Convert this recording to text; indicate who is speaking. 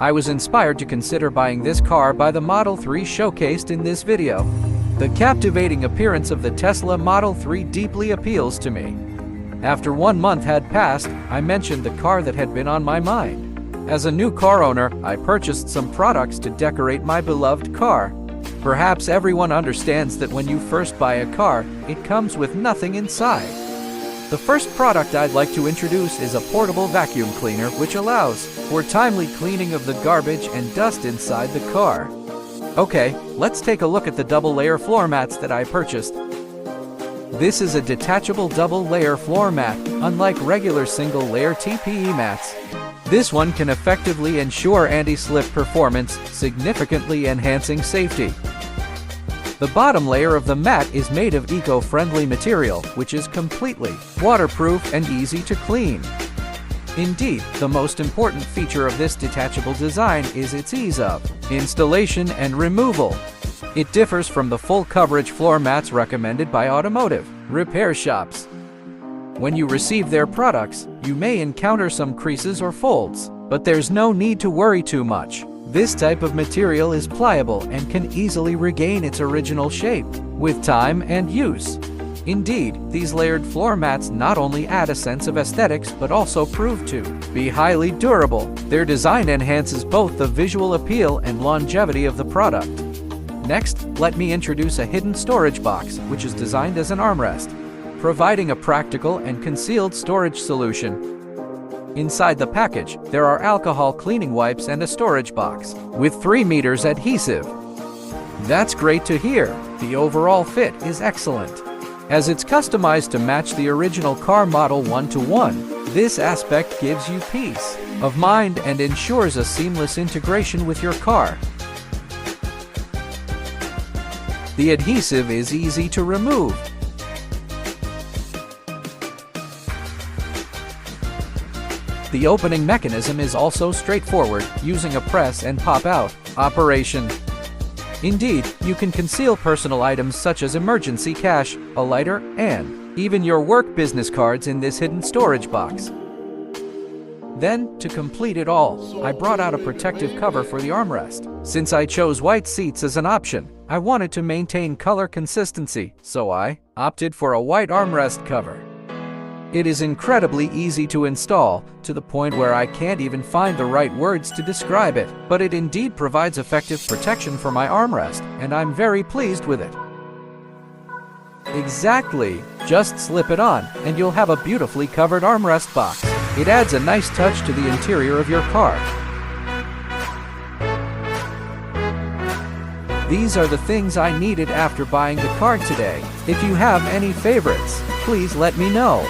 Speaker 1: I was inspired to consider buying this car by the Model 3 showcased in this video. The captivating appearance of the Tesla Model 3 deeply appeals to me. After 1 month had passed, I mentioned the car that had been on my mind. As a new car owner, I purchased some products to decorate my beloved car. Perhaps everyone understands that when you first buy a car, it comes with nothing inside. The first product I'd like to introduce is a portable vacuum cleaner which allows for timely cleaning of the garbage and dust inside the car. Okay, let's take a look at the double-layer floor mats that I purchased. This is a detachable double-layer floor mat, unlike regular single-layer TPE mats. This one can effectively ensure anti-slip performance, significantly enhancing safety. The bottom layer of the mat is made of eco-friendly material, which is completely waterproof and easy to clean. Indeed, the most important feature of this detachable design is its ease of installation and removal. It differs from the full coverage floor mats recommended by automotive repair shops. When you receive their products, you may encounter some creases or folds, but there's no need to worry too much. This type of material is pliable and can easily regain its original shape with time and use. Indeed, these layered floor mats not only add a sense of aesthetics but also prove to be highly durable. Their design enhances both the visual appeal and longevity of the product. Next, let me introduce a hidden storage box, which is designed as an armrest, providing a practical and concealed storage solution. Inside the package, there are alcohol cleaning wipes and a storage box with 3 meters adhesive. That's great to hear. The overall fit is excellent. As it's customized to match the original car model 1-to-1, this aspect gives you peace of mind and ensures a seamless integration with your car. The adhesive is easy to remove. The opening mechanism is also straightforward, using a press and pop-out operation. Indeed, you can conceal personal items such as emergency cash, a lighter, and even your work business cards in this hidden storage box. Then, to complete it all, I brought out a protective cover for the armrest. Since I chose white seats as an option, I wanted to maintain color consistency, so I opted for a white armrest cover. It is incredibly easy to install, to the point where I can't even find the right words to describe it, but it indeed provides effective protection for my armrest, and I'm very pleased with it. Exactly! Just slip it on, and you'll have a beautifully covered armrest box. It adds a nice touch to the interior of your car. These are the things I needed after buying the car today. If you have any favorites, please let me know.